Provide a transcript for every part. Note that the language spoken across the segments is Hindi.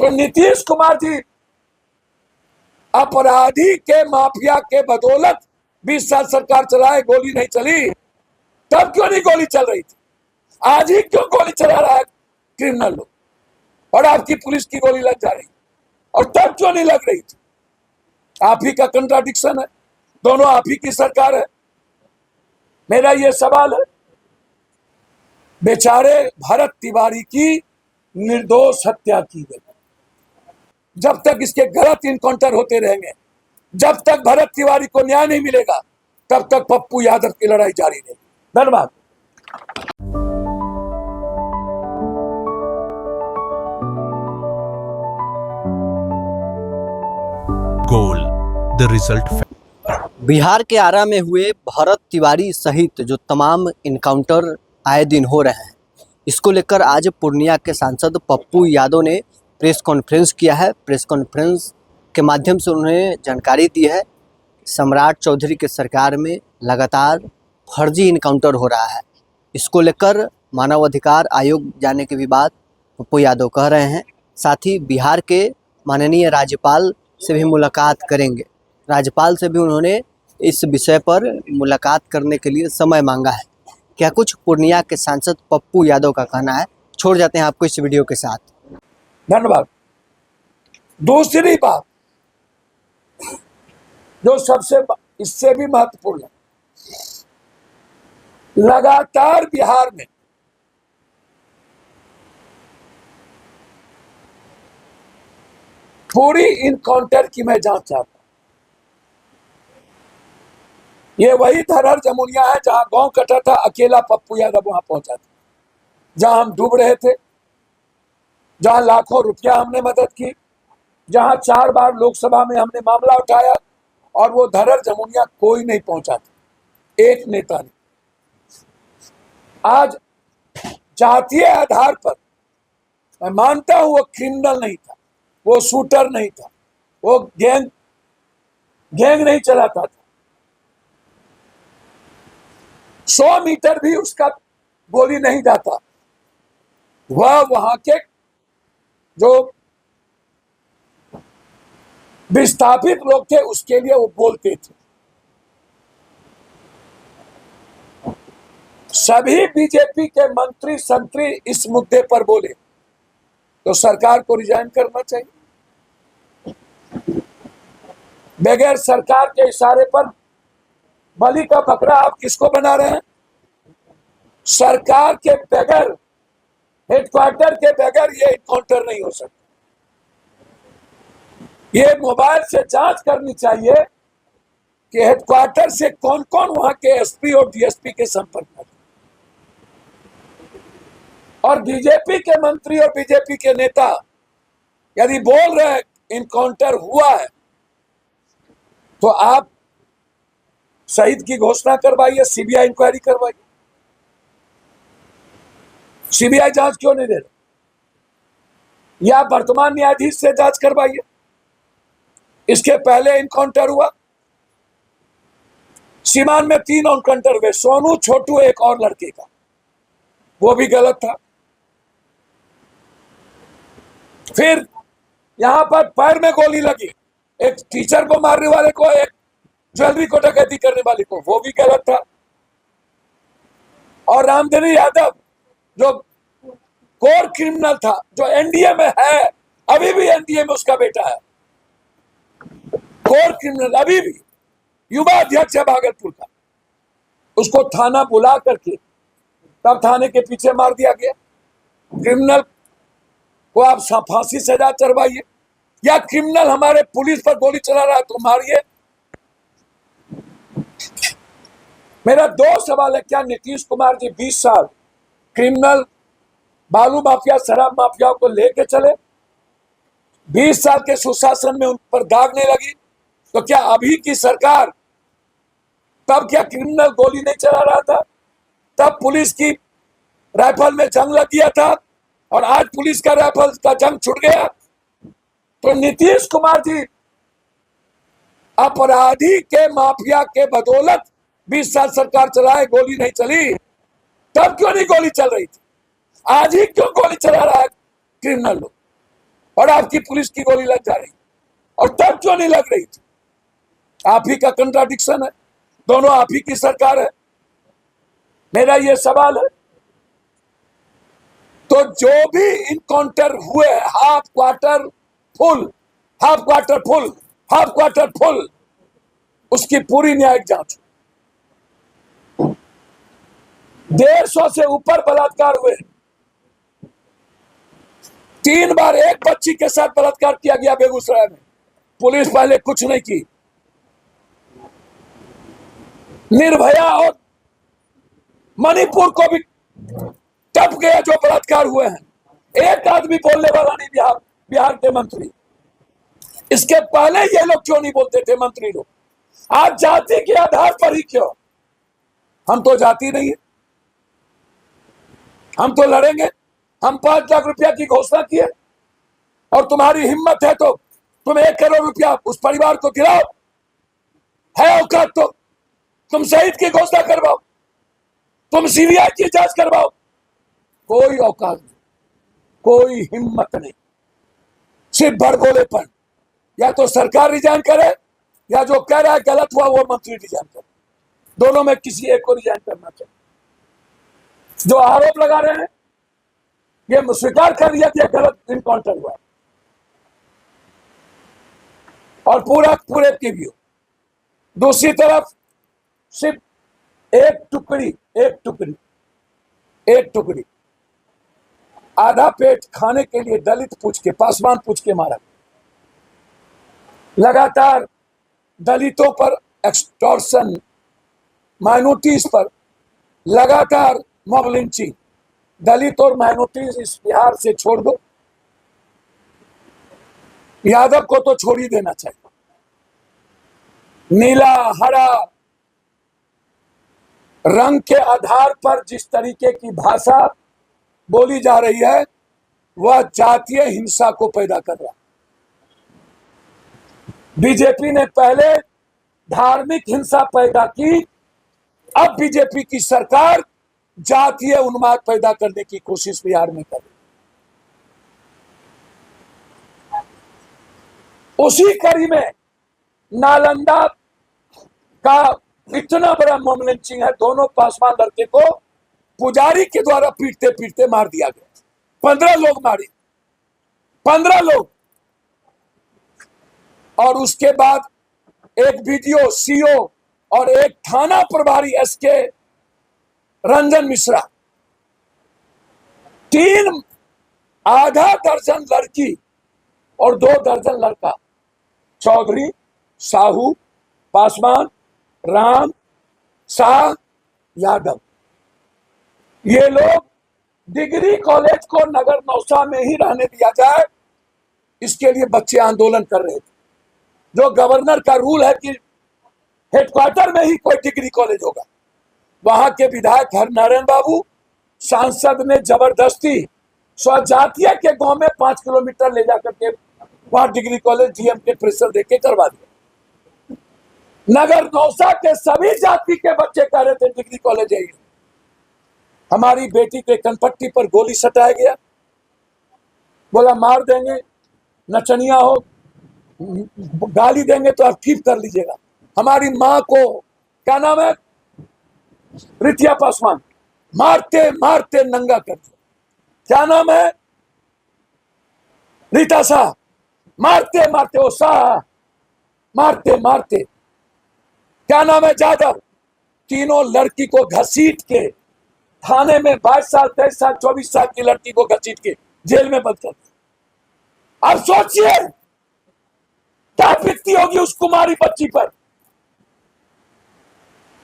तो नीतीश कुमार जी अपराधी के माफिया के बदौलत 20 साल सरकार चलाए, गोली नहीं चली। तब क्यों नहीं गोली चल रही थी? आज ही क्यों गोली चला रहा है क्रिमिनल लोग, और आपकी पुलिस की गोली लग जा रही, और तब क्यों नहीं लग रही थी? आप ही का कंट्राडिक्शन है, दोनों आप ही की सरकार है। मेरा ये सवाल है, बेचारे भरत तिवारी की निर्दोष हत्या की गई। जब तक इसके गलत इनकाउंटर होते रहेंगे, जब तक भरत तिवारी को न्याय नहीं मिलेगा, तब तक पप्पू यादव की लड़ाई जारी रहेगी। धन्यवाद। Goal the result. बिहार के आरा में हुए भरत तिवारी सहित जो तमाम इनकाउंटर आए दिन हो रहे हैं, इसको लेकर आज पूर्णिया के सांसद पप्पू यादव ने प्रेस कॉन्फ्रेंस किया है। प्रेस कॉन्फ्रेंस के माध्यम से उन्होंने जानकारी दी है सम्राट चौधरी के सरकार में लगातार फर्जी इनकाउंटर हो रहा है। इसको लेकर मानवाधिकार आयोग जाने की भी बात पप्पू यादव कह रहे हैं। साथ ही बिहार के माननीय राज्यपाल से भी मुलाकात करेंगे। राज्यपाल से भी उन्होंने इस विषय पर मुलाकात करने के लिए समय मांगा है। क्या कुछ पूर्णिया के सांसद पप्पू यादव का कहना है, छोड़ जाते हैं आपको इस वीडियो के साथ। धन्यवाद। दूसरी बात जो सबसे इससे भी महत्वपूर्ण है, लगातार बिहार में पूरी इनकाउंटर की मैं जांच चाहता हूं। ये वही धरहर जमुनिया है जहां गांव कटा था, अकेला पप्पू यादव वहां पहुंचा था, जहां हम डूब रहे थे, जहां लाखों रुपया हमने मदद की, जहां 4 बार लोकसभा में हमने मामला उठाया, और वो धरहर जमुनिया कोई नहीं पहुंचा था, एक नेता ने। आज जातीय आधार पर मैं मानता हूं वो क्रिमिनल नहीं था, वो शूटर नहीं था, वो गैंग नहीं चलाता था। 100 मीटर भी उसका गोली नहीं जाता। वह वहां के जो विस्थापित लोग थे उसके लिए वो बोलते थे। सभी बीजेपी के मंत्री संतरी इस मुद्दे पर बोले तो सरकार को रिजाइन करना चाहिए। बगैर सरकार के इशारे पर बलि का बकरा आप किसको बना रहे हैं? सरकार के बगैर, हेडक्वार्टर के बगैर ये इनकाउंटर नहीं हो सकता। ये मोबाइल से जांच करनी चाहिए कि हेडक्वार्टर से कौन कौन वहां के एसपी और डीएसपी के संपर्क में। और बीजेपी के मंत्री और बीजेपी के नेता यदि बोल रहे हैं इनकाउंटर हुआ है, तो आप शहीद की घोषणा करवाइए, सीबीआई इंक्वायरी करवाइए। सीबीआई जांच क्यों नहीं दे रहे? या वर्तमान न्यायाधीश से जांच करवाइए। इसके पहले इनकाउंटर हुआ, सीमान में 3 इनकाउंटर हुए, सोनू, छोटू, एक और लड़के का, वो भी गलत था। फिर यहां पर पैर में गोली लगी, एक टीचर को मारने वाले को, एक ज्वेलरी को डकैती करने वाले को, वो भी गलत था। और रामधनी यादव जो कोर क्रिमिनल था, जो एनडीए में है, अभी भी एनडीए में उसका बेटा है, कोर क्रिमिनल, अभी भी युवा अध्यक्ष है भागलपुर का, उसको थाना बुला करके तब थाने के पीछे मार दिया गया। क्रिमिनल को आप फांसी सजा चढ़वाइए, या क्रिमिनल हमारे पुलिस पर गोली चला रहा है तो मारिए। मेरा 2 सवाल है, क्या नीतीश कुमार जी 20 साल क्रिमिनल, बालू माफिया, शराब माफिया को लेके चले, 20 साल के सुशासन में उन पर दाग नहीं लगी, तो क्या अभी की सरकार, तब क्या क्रिमिनल गोली नहीं चला रहा था? तब पुलिस की राइफल में जंग लग गया था, और आज पुलिस का राइफल का जंग छूट गया। तो नीतीश कुमार जी अपराधी के माफिया के बदौलत 20 साल सरकार चलाए, गोली नहीं चली। तब क्यों नहीं गोली चल रही थी? आज ही क्यों गोली चला रहा है क्रिमिनल लोग, और आपकी पुलिस की गोली लग जा रही, और तब क्यों नहीं लग रही थी? आप ही का कंट्राडिक्शन है, दोनों आप ही की सरकार है। मेरा ये सवाल है, तो जो भी इनकाउंटर हुए, half quarter full, half quarter full, half quarter full, उसकी पूरी न्यायिक जांच। 150 से ऊपर बलात्कार हुए, 3 बार एक बच्ची के साथ बलात्कार किया गया बेगूसराय में, पुलिस पहले कुछ नहीं की। निर्भया और मणिपुर को भी टप गया जो बलात्कार हुए हैं, एक आदमी बोलने वाला नहीं, बिहार के मंत्री। इसके पहले ये लोग क्यों नहीं बोलते थे मंत्री लोग? आज जाति के आधार पर ही क्यों? हम तो जाति नहीं है, हम तो लड़ेंगे। हम 5 लाख रुपया की घोषणा किए, और तुम्हारी हिम्मत है तो तुम 1 करोड़ रुपया उस परिवार को गिराओ, है औकात तो तुम शहीद की घोषणा करवाओ, तुम सीबीआई की जांच करवाओ। कोई औकात नहीं, कोई हिम्मत नहीं, सिर्फ भड़बोलेपन। या तो सरकार रिजाइन करे, या जो कह रहा है गलत हुआ वो मंत्री रिजाइन करे। दोनों में किसी एक को रिजाइन करना चाहिए। जो आरोप लगा रहे हैं ये स्वीकार कर लिया कि गलत इनकाउंटर हुआ, और पूरे की व्यू। दूसरी तरफ सिर्फ एक टुकड़ी आधा पेट खाने के लिए दलित पूछ के, पासवान पूछ के मारा। लगातार दलितों पर एक्सटॉर्शन, माइनॉरिटीज पर लगातार मॉब लिंचिंग। दलित और माइनॉरिटीज इस बिहार से छोड़ दो, यादव को तो छोड़ ही देना चाहिए। नीला हरा रंग के आधार पर जिस तरीके की भाषा बोली जा रही है वह जातीय हिंसा को पैदा कर रहा है। बीजेपी ने पहले धार्मिक हिंसा पैदा की, अब बीजेपी की सरकार जातीय उन्माद पैदा करने की कोशिश बिहार में कर रही। उसी कड़ी में नालंदा का इतना बड़ा मॉब लिंचिंग है। दोनों पासवान लड़के को पुजारी के द्वारा पीटते पीटते मार दिया गया। 15 लोग मारे, 15 लोग। और उसके बाद एक वीडियो सीओ और एक थाना प्रभारी एसके रंजन मिश्रा, 3 आधा दर्जन लड़की और 2 दर्जन लड़का, चौधरी, साहू, पासवान, राम, शाह, यादव, ये लोग डिग्री कॉलेज को नगर नौसा में ही रहने दिया जाए, इसके लिए बच्चे आंदोलन कर रहे थे। जो गवर्नर का रूल है कि हेडक्वार्टर में ही कोई डिग्री कॉलेज होगा, वहां के विधायक हरनारायण बाबू सांसद ने जबरदस्ती स्वजातीय के गांव में 5 किलोमीटर ले जाकर के वहां डिग्री कॉलेज डीएम के प्रेशर देके करवा दिया। नगर नौसा के सभी जाति के बच्चे कह रहे थे डिग्री कॉलेज है। हमारी बेटी के कनपट्टी पर गोली सटाया गया, बोला मार देंगे, नचनिया हो, गाली देंगे तो आप कीप कर लीजिएगा। हमारी माँ को, क्या नाम है, रितिया पासवान, मारते मारते नंगा कर दिया। क्या नाम है, रीता शाह, मारते मारते, वो शाह मारते मारते, क्या नाम है, जादव, तीनों लड़की को घसीट के थाने में 22 साल, 23 साल, 24 साल की लड़की को घसीट के जेल में बंद कर दिया। अब सोचिए क्या बीतती होगी उस कुमारी बच्ची पर।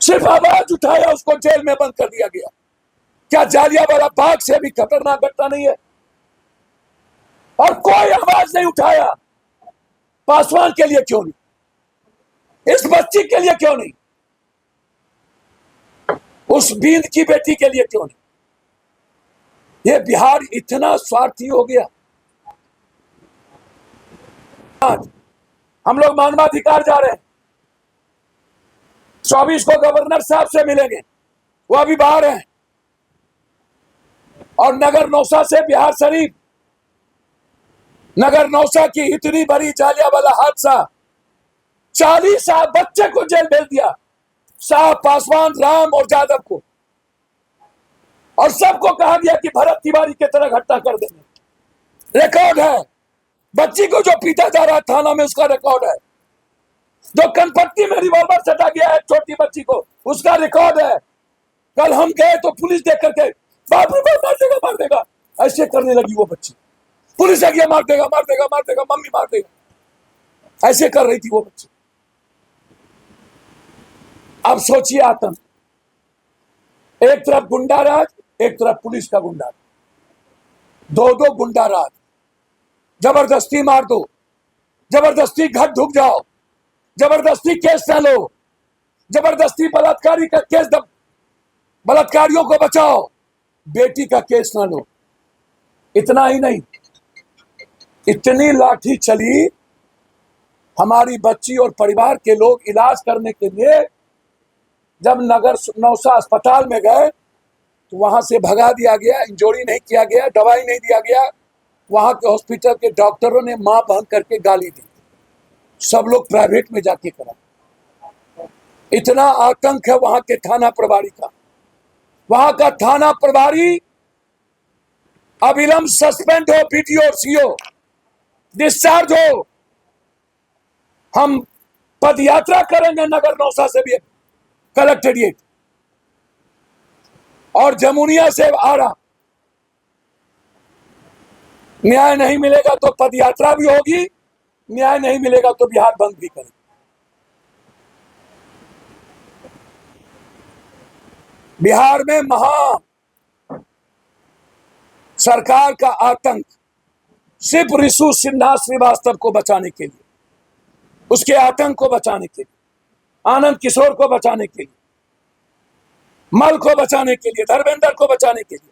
सिर्फ आवाज उठाया, उसको जेल में बंद कर दिया गया। क्या जालियांवाला बाग से भी खतरनाक घटना नहीं है? और कोई आवाज नहीं उठाया। पासवान के लिए क्यों नहीं, इस बच्ची के लिए क्यों नहीं, उस बींद की बेटी के लिए क्यों नहीं? ये बिहार इतना स्वार्थी हो गया। आज हम लोग मानवाधिकार जा रहे हैं, 24 को गवर्नर साहब से मिलेंगे, वो अभी बाहर हैं। और नगर नौसा से बिहार शरीफ नगर नौसा की इतनी बड़ी जालियांवाला हादसा, 40 बच्चे को जेल भेज दिया, शाह, पासवान, राम और यादव को, और सबको कहा गया कि भरत तिवारी की तरह घटना कर देंगे। रिकॉर्ड है, बच्ची को जो पीटा जा रहा थाना में उसका रिकॉर्ड है, जो कनपट्टी में रिवॉल्वर सटा गया है छोटी बच्ची को उसका रिकॉर्ड है। कल हम गए तो पुलिस देख करके बाप रे बाप, मार देगा मार देगा ऐसे करने लगी वो बच्ची। पुलिस आ गया, मार देगा मार देगा मार देगा, मम्मी मार देगा, ऐसे कर रही थी वो बच्ची। अब सोचिए आतंक, एक तरफ गुंडा राज, एक तरफ पुलिस का गुंडा, दो गुंडा राज, जबरदस्ती मार दो, जबरदस्ती घर ढुक जाओ, जबरदस्ती केस न लो, जबरदस्ती बलात्कारी का केस दब, बलात्कारियों को बचाओ, बेटी का केस ना लो। इतना ही नहीं, इतनी लाठी चली, हमारी बच्ची और परिवार के लोग इलाज करने के लिए जब नगर नौसा अस्पताल में गए तो वहां से भगा दिया गया, इंजोरी नहीं किया गया, दवाई नहीं दिया गया। वहां के हॉस्पिटल के डॉक्टरों ने मां बहन करके गाली दी, सब लोग प्राइवेट में जाके करा। इतना आतंक है वहां के थाना प्रभारी का। वहां का थाना प्रभारी अविलंब सस्पेंड हो, पीटीओ और सीओ डिस्चार्ज हो। हम पदयात्रा करेंगे नगर नौसा से भी कलेक्टेरिएट और जमुनिया से आरा। न्याय नहीं मिलेगा तो पदयात्रा भी होगी, न्याय नहीं मिलेगा तो बिहार बंद भी करेंगे। बिहार में महा सरकार का आतंक सिर्फ रिशु सिन्हा श्रीवास्तव को बचाने के लिए, उसके आतंक को बचाने के लिए, आनंद किशोर को बचाने के लिए, मल को बचाने के लिए, धर्मेंद्र को बचाने के लिए।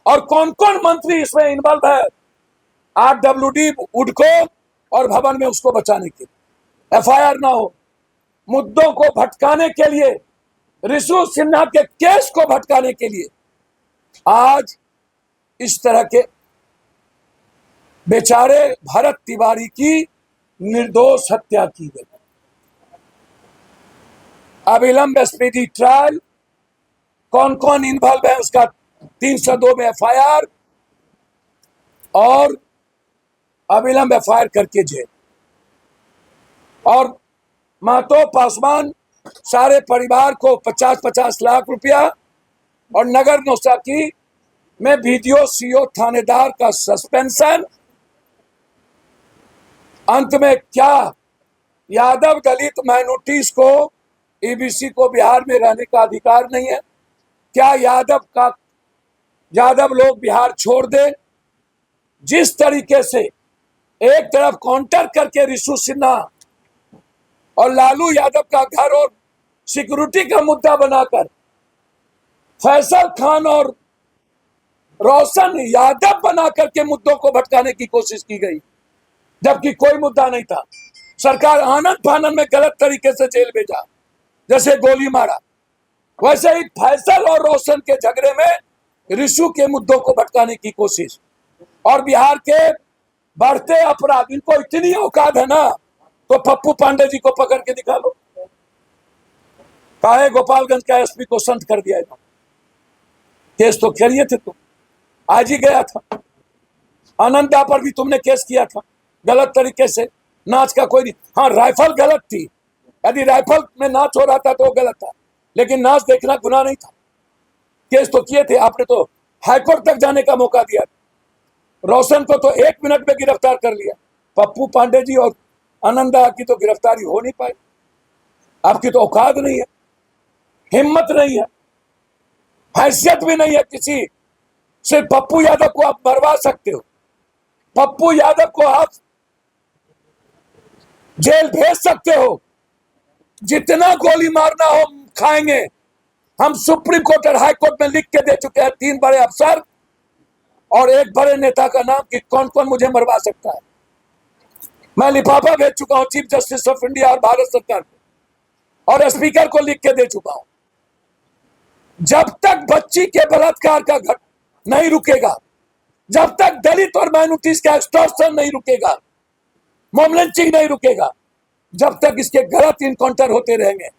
और कौन कौन मंत्री इसमें इन्वॉल्व है, आरडब्ल्यूडी उडको और भवन में उसको बचाने के लिए, एफआईआर ना हो, मुद्दों को भटकाने के लिए, रिशु सिन्हा के केस को भटकाने के लिए आज इस तरह के बेचारे भरत तिवारी की निर्दोष हत्या की गई। अविलंब स्पीडी ट्रायल, कौन कौन इन्वॉल्व है उसका 302 में एफआईआर और अविलंब एफआईआर करके जेल। और महतो पासवान सारे परिवार को 50-50 लाख रुपया और नगर नौसा की में वीडियो सीओ थानेदार का सस्पेंशन। अंत में क्या यादव दलित माइनॉरिटीज को, ईबीसी को बिहार में रहने का अधिकार नहीं है? क्या यादव लोग बिहार छोड़ दे? जिस तरीके से एक तरफ काउंटर करके रिशु सिन्हा और लालू यादव का घर और सिक्योरिटी का मुद्दा बनाकर फैसल खान और रोशन यादव बना करके मुद्दों को भटकाने की कोशिश की गई, जबकि कोई मुद्दा नहीं था। सरकार आनंद फानन में गलत तरीके से जेल भेजा, जैसे गोली मारा, वैसे ही फैसल और रोशन के झगड़े में रिशु के मुद्दों को भटकाने की कोशिश। और बिहार के बढ़ते अपराध, इनको इतनी औकात है ना तो पप्पू पांडे जी को पकड़ के दिखा लो। काहे गोपालगंज का एसपी को संत कर दिया है? केस तो करिए थे तुम, आज ही गया था। आनंदा पर भी तुमने केस किया था गलत तरीके से, नाच का कोई नहीं। हाँ, राइफल गलत थी, यदि राइफल में नाच हो रहा था तो गलत था, लेकिन नाच देखना गुनाह नहीं था। केस तो किए थे आपने, तो हाईकोर्ट तक जाने का मौका दिया। रोशन को तो 1 मिनट में गिरफ्तार कर लिया, पप्पू पांडे जी और आनंदा की तो गिरफ्तारी हो नहीं पाई। आपकी तो औकात नहीं है, हिम्मत नहीं है, हैसियत भी नहीं है किसी। सिर्फ पप्पू यादव को आप मरवा सकते हो, पप्पू यादव को आप जेल भेज सकते हो, जितना गोली मारना हो खाएंगे। हम सुप्रीम कोर्ट और हाई कोर्ट में लिख के दे चुके हैं 3 बड़े अफसर और एक बड़े नेता का नाम कि कौन कौन मुझे मरवा सकता है। मैं लिफाफा भेज चुका हूं चीफ जस्टिस ऑफ इंडिया और भारत सरकार को, और स्पीकर को लिख के दे चुका हूं। जब तक बच्ची के बलात्कार का घटना नहीं रुकेगा, जब तक दलित और माइनॉरिटीज का एक्सटॉर्शन नहीं रुकेगा, मॉब लिंचिंग नहीं रुकेगा, जब तक इसके गलत इनकाउंटर होते रहेंगे,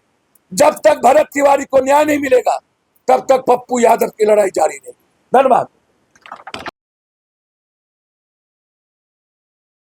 जब तक भरत तिवारी को न्याय नहीं मिलेगा, तब तक पप्पू यादव की लड़ाई जारी रहेगी। धन्यवाद।